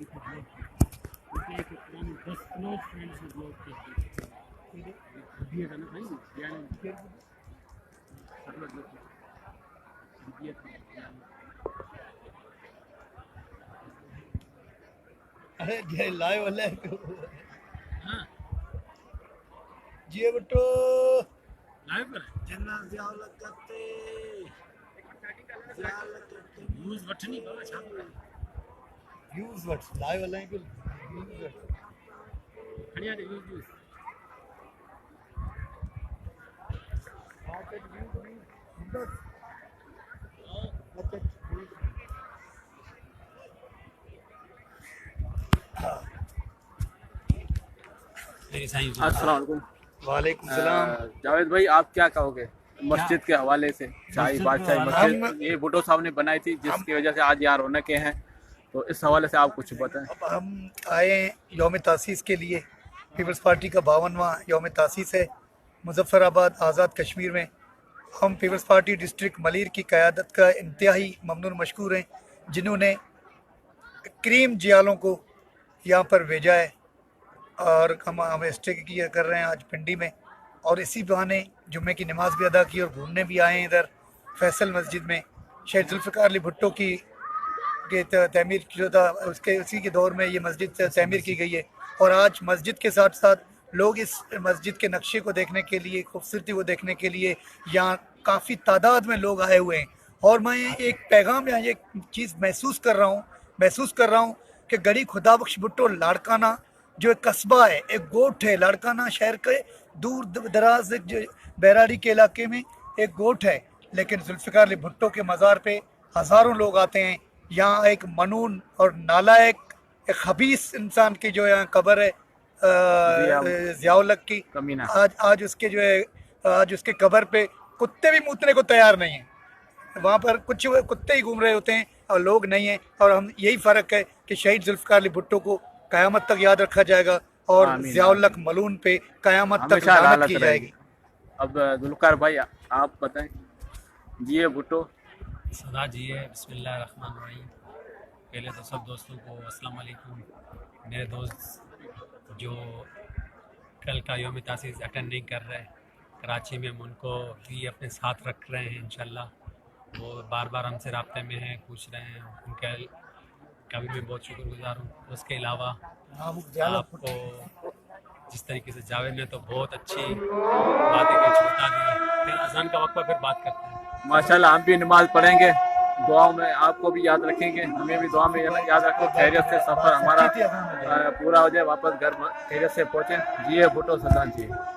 क्योंकि एक पुराने 10 क्लोज फ्रेंड्स से ब्लॉग करते थे दिया था ना भाई यानी फिर सब लोग दिया था। अरे लाइव वाला हाँ जी बटो लाइव पर जना ज़ियालत करते यूज वठनी बाबा छाप व्यूज व्हाट्स लाइव वाला है कि व्यूज खड़िया दे यूज बस अस्सलाम वालेकुम। वालेकुम सलाम। जावेद भाई आप क्या कहोगे मस्जिद के हवाले से? शाही बादशाही मस्जिद ये भुट्टो साहब ने बनाई थी जिसकी वजह से आज यहाँ रौनकें हैं, तो इस हवाले से आप कुछ बताएं। अब हम आए यौम तासीस के लिए। पीपल्स पार्टी का 52वां यौम तासीस है मुजफ्फराबाद आज़ाद कश्मीर में। हम पीपल्स पार्टी डिस्ट्रिक्ट मलीर की क़यादत का इंतहाई ममनून मशकूर हैं जिन्होंने करीम जियालों को यहाँ पर भेजा है और हम स्टे किया कर रहे हैं आज पिंडी में। और इसी बहाने जुम्मे की नमाज़ भी अदा की और घूमने भी आए हैं इधर फैसल मस्जिद में। शहीद जुल्फ़िकार अली भुट्टो की तमीर जो था उसके उसी के दौर में ये मस्जिद तमीर की गई है। और आज मस्जिद के साथ साथ लोग इस मस्जिद के नक्शे को देखने के लिए, खूबसूरती को देखने के लिए यहाँ काफ़ी तादाद में लोग आए हुए हैं। और मैं एक पैगाम या एक चीज़ महसूस कर रहा हूँ कि गड़ी खुदाबख्श भुट्टो लाड़काना जो एक कस्बा है, एक गोठ है। लाड़काना शहर के दूर दराज बैराड़ी के इलाके में एक गोठ है, लेकिन जुल्फ़िकार अली भुट्टो के मज़ार पे हज़ारों लोग आते हैं। यहाँ एक मनून और नालायक एक खबीस इंसान की जो यहाँ कब्र है ज़ियाउल हक की, आज उसके जो है आज उसके कब्र पे कुत्ते भी मूतने को तैयार नहीं हैं। वहाँ पर कुछ कुत्ते ही घूम रहे होते हैं और लोग नहीं हैं। और हम यही फ़र्क है कि शहीद जुल्फ़िकार अली भुट्टो को क़यामत तक याद रखा जाएगा और ज़ियाउल हक मलून पे क़यामत तक लानत की जाएगी। अब जुल्फ़िकार भाई आप बताएं। जिए भुट्टो सदा जिए। बिस्मिल्लाहिर्रहमानिर्रहीम। पहले तो सब दोस्तों को अस्सलाम वालेकुम। मेरे दोस्त जो कल का यौम तासीस अटेंड नहीं कर रहे कराची में, हम उनको भी अपने साथ रख रहे हैं इंशाल्लाह। वो बार बार हमसे राब्ते में हैं, पूछ रहे हैं, उनका कभी मैं बहुत शुक्रगुजार हूँ। उसके अलावा आपको जिस तरीके से जावेद ने तो बहुत अच्छी बातें बता दी, फिर अज़ान का वक्त फिर बात करते हैं। माशाल्लाह हम भी नमाज पढ़ेंगे, दुआओं में आपको भी याद रखेंगे, हमें भी दुआ में याद रखो। खैरियत से सफ़र हमारा पूरा हो जाए, वापस घर खैरियत से पहुँचे। जिए भुट्टो सदा जिए।